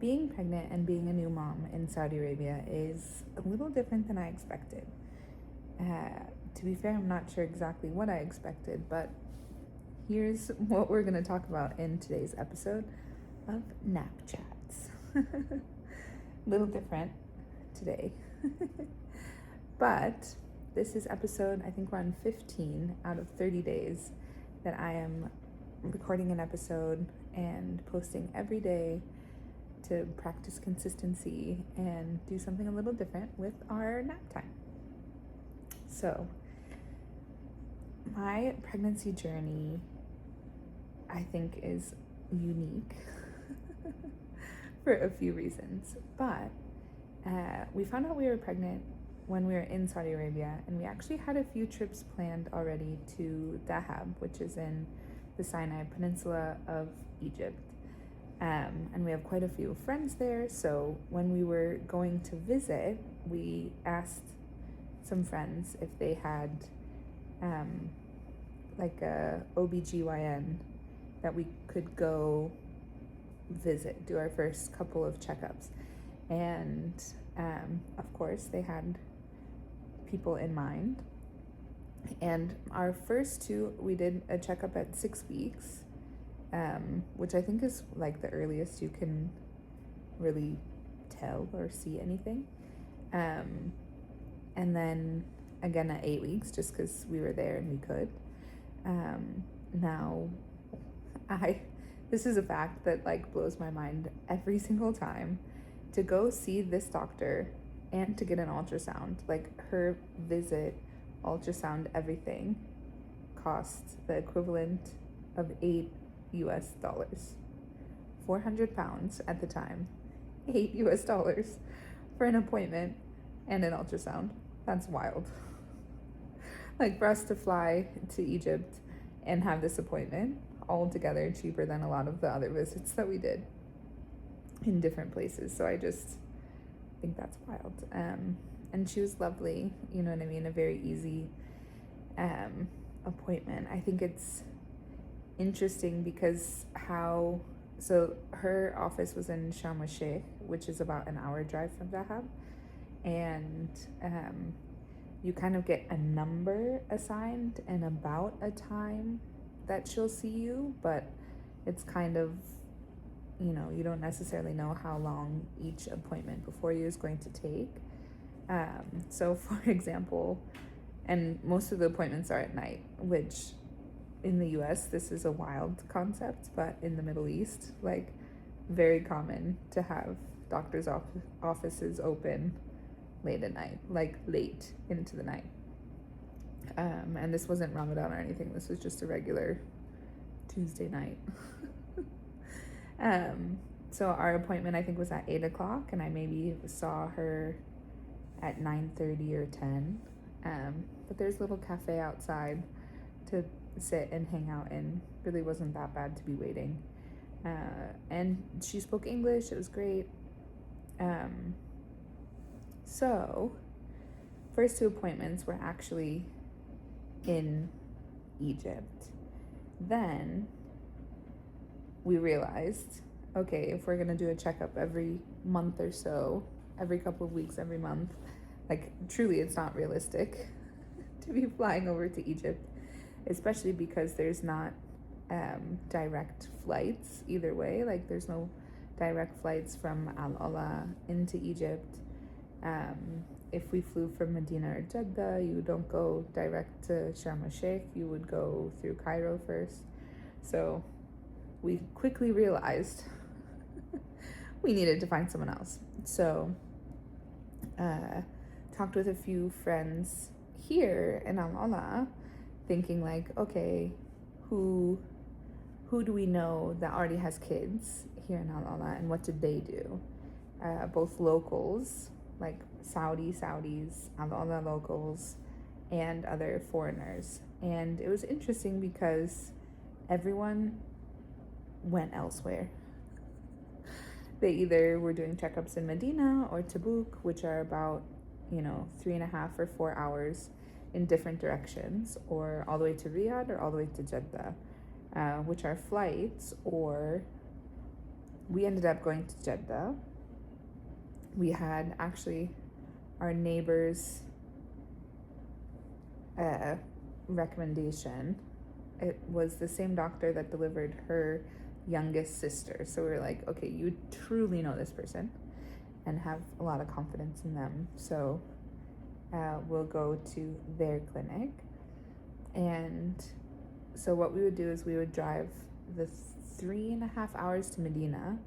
being pregnant and being a new mom in Saudi Arabia is a little different than I expected. To be fair, I'm not sure exactly what I expected, but here's what we're going to talk about in today's episode of Nap Chats. A little different today. But this is episode, I think we're on 15 out of 30 days that I am recording an episode and posting every day to practice consistency and do something a little different with our nap time. So, my pregnancy journey, I think, is unique for a few reasons. But we found out we were pregnant when we were in Saudi Arabia, and we actually had a few trips planned already to Dahab, which is in the Sinai Peninsula of Egypt. And we have quite a few friends there, so when we were going to visit, we asked some friends if they had like a OBGYN that we could go visit, do our first couple of checkups. And of course, they had people in mind. And our first two, we did a checkup at 6 weeks, which I think is like the earliest you can really tell or see anything. And then again at 8 weeks, just because we were there and we could. Now, this is a fact that like blows my mind every single time. To go see this doctor and to get an ultrasound, like her visit, ultrasound, everything cost the equivalent of $8 £400 at the time, $8 for an appointment and an ultrasound. That's wild. Like for us to fly to Egypt and have this appointment, altogether cheaper than a lot of the other visits that we did in different places. So I just think that's wild. And she was lovely, you know what I mean? A very easy appointment. I think it's interesting because so her office was in Sharm el-Sheikh, which is about an hour drive from Dahab. And you kind of get a number assigned and about a time that she'll see you, but it's kind of, you know, you don't necessarily know how long each appointment before you is going to take. So for example, and most of the appointments are at night, which in the US, this is a wild concept, but in the Middle East, like very common to have doctors' offices open late at night, like late into the night. And this wasn't Ramadan or anything. This was just a regular Tuesday night. So our appointment, I think, was at 8 o'clock, and I maybe saw her at 9:30 or 10. But there's a little cafe outside to sit and hang out in. Really wasn't that bad to be waiting. And she spoke English. It was great. So first two appointments were actually in Egypt. Then we realized, okay, if we're gonna do a checkup every month or so, every couple of weeks, every month, like truly it's not realistic to be flying over to Egypt, especially because there's not direct flights either way. Like there's no direct flights from Al-Ala into Egypt. If we flew from Medina or Jeddah, you don't go direct to Sharm el-Sheikh, you would go through Cairo first. So we quickly realized we needed to find someone else. So talked with a few friends here in Al-Ala, thinking like, okay, who do we know that already has kids here in Al-Ala, and what did they do? Both locals, like Saudis, Al-Ala locals, and other foreigners. And it was interesting because everyone went elsewhere. They either were doing checkups in Medina or Tabuk, which are about, 3.5 or 4 hours in different directions, or all the way to Riyadh or all the way to Jeddah, which are flights or we ended up going to Jeddah. We had actually our neighbor's recommendation. It was the same doctor that delivered her youngest sister. So we were like, okay, you truly know this person and have a lot of confidence in them. So we'll go to their clinic. And so what we would do is we would drive the 3.5 hours to Medina,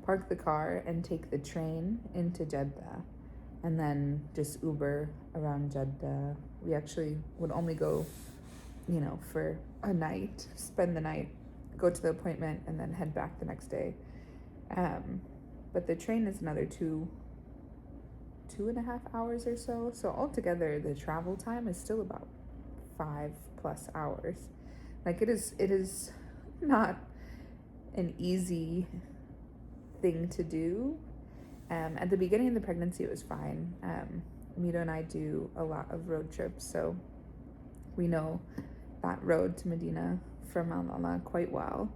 park the car, and take the train into Jeddah, and then just Uber around Jeddah. We actually would only go, for a night, spend the night, go to the appointment, and then head back the next day. But the train is another 2.5 hours or so. So altogether, the travel time is still about 5+ hours. Like it is not an easy thing to do. At the beginning of the pregnancy, it was fine. Mito and I do a lot of road trips, so we know that road to Medina from Al quite well.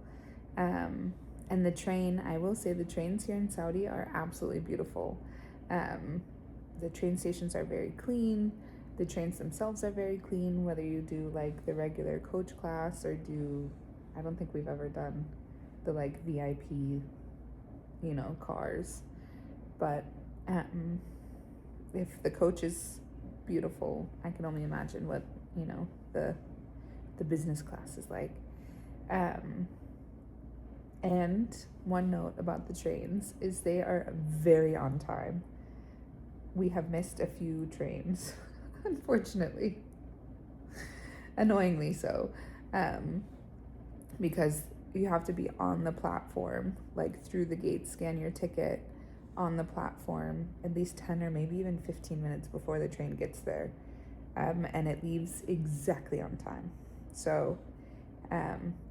And the train, I will say the trains here in Saudi are absolutely beautiful. The train stations are very clean. The trains themselves are very clean, whether you do like the regular coach class or I don't think we've ever done the like VIP, cars. But if the coach is beautiful, I can only imagine what, the business class is like. And one note about the trains is they are very on time. We have missed a few trains, unfortunately. Annoyingly so. Because you have to be on the platform, like through the gate, scan your ticket on the platform at least 10 or maybe even 15 minutes before the train gets there. And it leaves exactly on time. So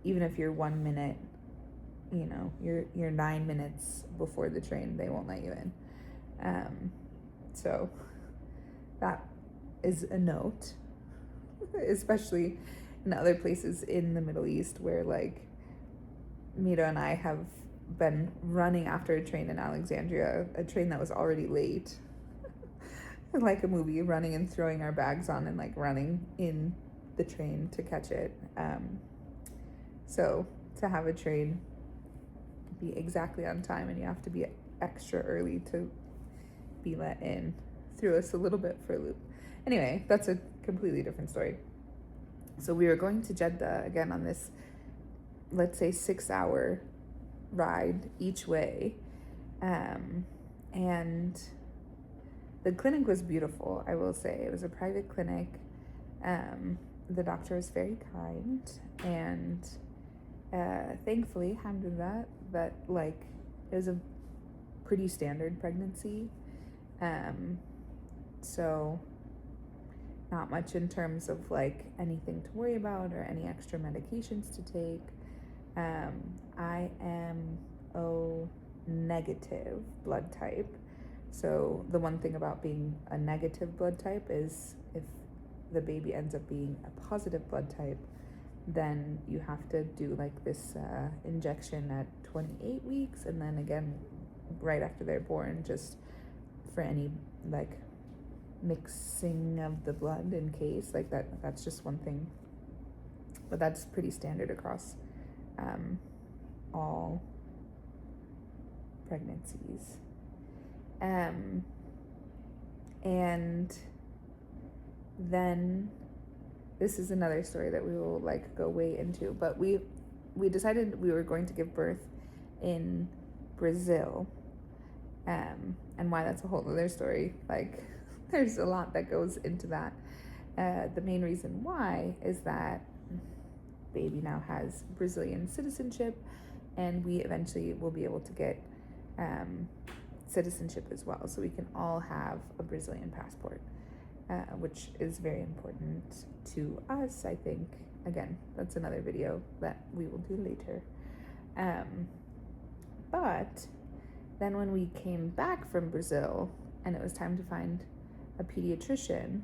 even if you're 1 minute, you're 9 minutes before the train, they won't let you in. So that is a note, especially in other places in the Middle East where like Mito and I have been running after a train in Alexandria, a train that was already late. Like a movie, running and throwing our bags on and like running in the train to catch it. So to have a train be exactly on time and you have to be extra early to be let in threw us a little bit for a loop. Anyway, that's a completely different story. So we were going to Jeddah again on this, let's say 6-hour ride each way. And the clinic was beautiful, I will say. It was a private clinic. The doctor was very kind, and thankfully, alhamdulillah, that like it was a pretty standard pregnancy. So not much in terms of like anything to worry about or any extra medications to take. I am O negative blood type. So the one thing about being a negative blood type is if the baby ends up being a positive blood type, then you have to do like this injection at 28 weeks and then again right after they're born, just for any like mixing of the blood in case like that's just one thing, but that's pretty standard across all pregnancies. And then this is another story that we will like go way into, but we decided we were going to give birth in Brazil, and why that's a whole other story. Like there's a lot that goes into that. The main reason why is that baby now has Brazilian citizenship, and we eventually will be able to get citizenship as well, so we can all have a Brazilian passport, which is very important to us, I think. Again, that's another video that we will do later. But then when we came back from Brazil and it was time to find a pediatrician,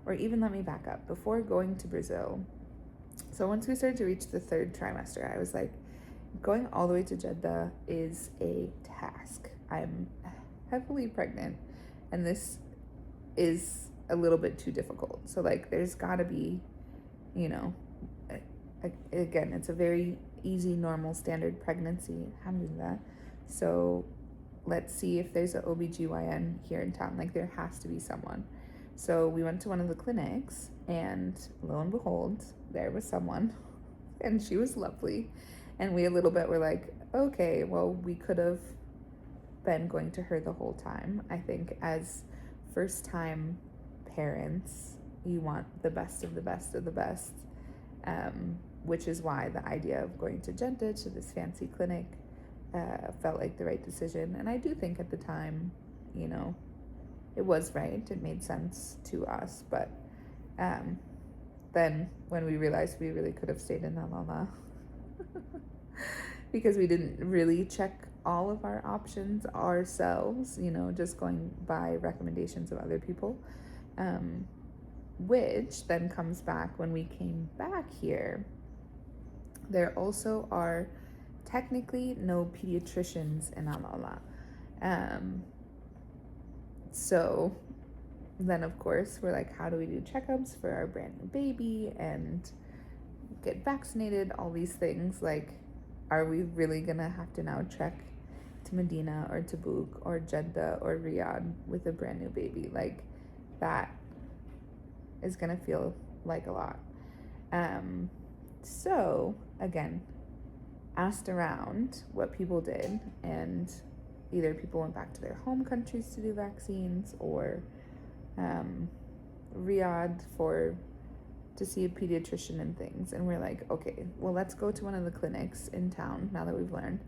or even let me back up, before going to Brazil, so once we started to reach the 3rd trimester, I was like, going all the way to Jeddah is a task. I'm heavily pregnant, and this is a little bit too difficult. So, like, there's gotta be, you know, again, it's a very easy, normal, standard pregnancy. Alhamdulillah. So, let's see if there's an OBGYN here in town. Like, there has to be someone. So, we went to one of the clinics, and lo and behold, there was someone, and she was lovely. And we a little bit were like, okay, well, we could have been going to her the whole time. I think as first time parents, you want the best of the best of the best, which is why the idea of going to Jeddah, to this fancy clinic, felt like the right decision. And I do think at the time, you know, it was right. It made sense to us. But then when we realized we really could have stayed in Alala because we didn't really check all of our options ourselves, you know, just going by recommendations of other people, which then comes back when we came back here. There also are technically no pediatricians in Alala. So then, of course, we're like, how do we do checkups for our brand new baby and get vaccinated, all these things? Like, are we really gonna have to now trek to Medina or Tabuk or Jeddah or Riyadh with a brand new baby? Like, that is gonna feel like a lot. So again, asked around what people did, and either people went back to their home countries to do vaccines, or Riyadh to see a pediatrician and things. And we're like, okay, well, let's go to one of the clinics in town now that we've learned.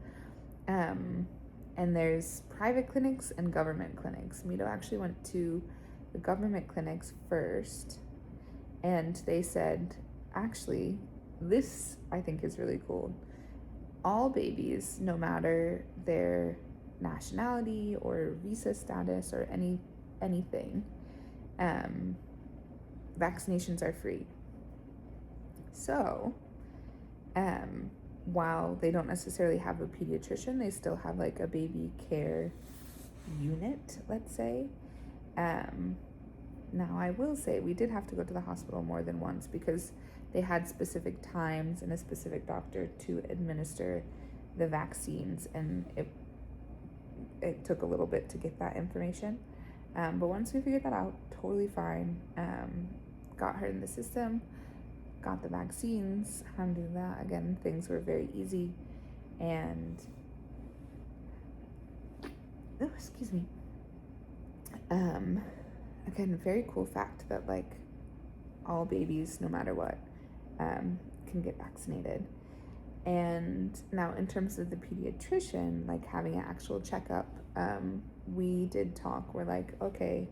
And there's private clinics and government clinics. Mito actually went to the government clinics first, and they said, actually, this I think is really cool. All babies, no matter their nationality or visa status or anything, vaccinations are free. So, while they don't necessarily have a pediatrician, they still have like a baby care unit, let's say. Now, I will say we did have to go to the hospital more than once because they had specific times and a specific doctor to administer the vaccines, and it took a little bit to get that information. But once we figured that out, totally fine. Got her in the system, got the vaccines. Alhamdulillah, again, things were very easy. And, oh, excuse me. Again, very cool fact that, like, all babies, no matter what, can get vaccinated. And now, in terms of the pediatrician, like having an actual checkup, we did talk. We're like, okay,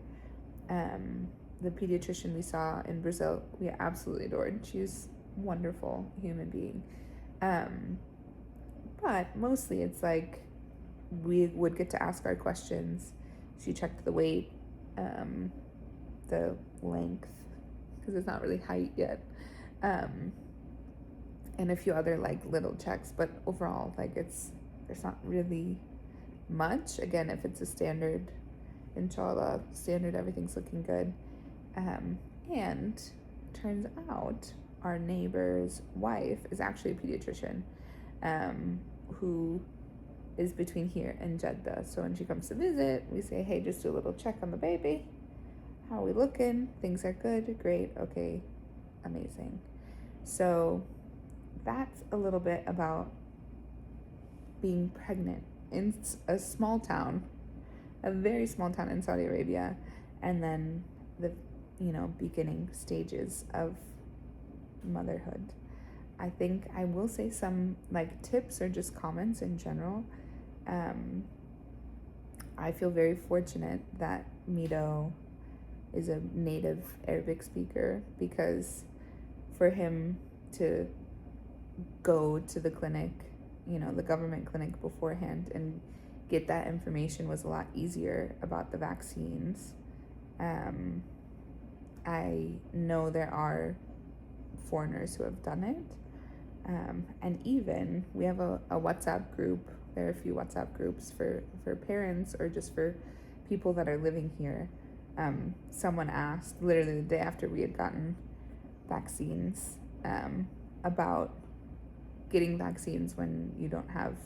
the pediatrician we saw in Brazil, we absolutely adored. She's a wonderful human being. But mostly it's like we would get to ask our questions. She checked the weight, the length, because it's not really height yet, and a few other like little checks. But overall, like, there's not really much. Again, if it's a standard, inshallah, standard, everything's looking good. And turns out our neighbor's wife is actually a pediatrician, who is between here and Jeddah. So when she comes to visit, we say, hey, just do a little check on the baby. How are we looking? Things are good. Great. Okay. Amazing. So that's a little bit about being pregnant in a small town, a very small town in Saudi Arabia, and then the, beginning stages of motherhood. I think I will say some like tips or just comments in general. I feel very fortunate that Mito is a native Arabic speaker, because for him to go to the clinic, the government clinic beforehand, and get that information was a lot easier about the vaccines. I know there are foreigners who have done it, And even we have a WhatsApp group. There are a few WhatsApp groups for parents or just for people that are living here. Someone asked literally the day after we had gotten vaccines, about getting vaccines when you don't have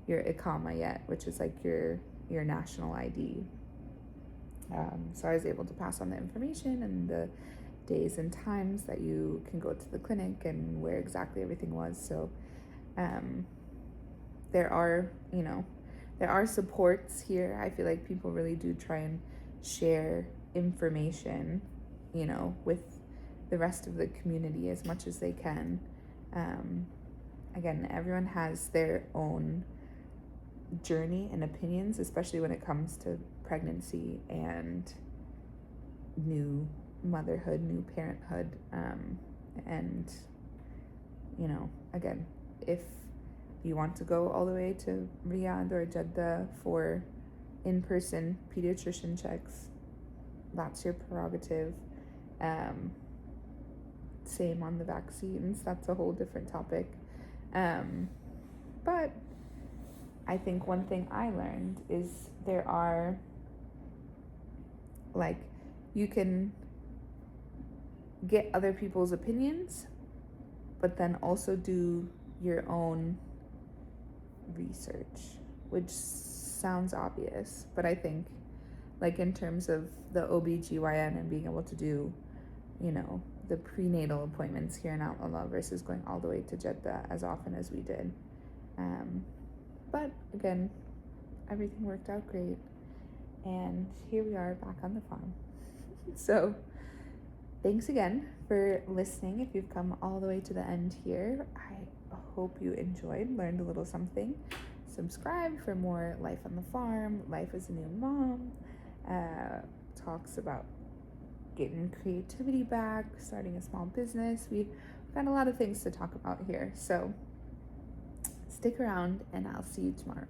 your Ikama yet, which is like your national ID. So I was able to pass on the information and the days and times that you can go to the clinic and where exactly everything was. So there are, there are supports here. I feel like people really do try and share information, with the rest of the community as much as they can. Again, everyone has their own journey and opinions, especially when it comes to pregnancy and new motherhood, new parenthood. And, again, if you want to go all the way to Riyadh or Jeddah for in-person pediatrician checks, that's your prerogative. Same on the vaccines, that's a whole different topic. But I think one thing I learned is there are, like, you can get other people's opinions, but then also do your own research, which sounds obvious, but I think, like, in terms of the OBGYN and being able to do, the prenatal appointments here in Al-Allah versus going all the way to Jeddah as often as we did. But again, everything worked out great. And here we are back on the farm. So thanks again for listening. If you've come all the way to the end here, I hope you enjoyed, learned a little something. Subscribe for more life on the farm, life as a new mom, talks about getting creativity back, starting a small business. We've got a lot of things to talk about here. So stick around and I'll see you tomorrow.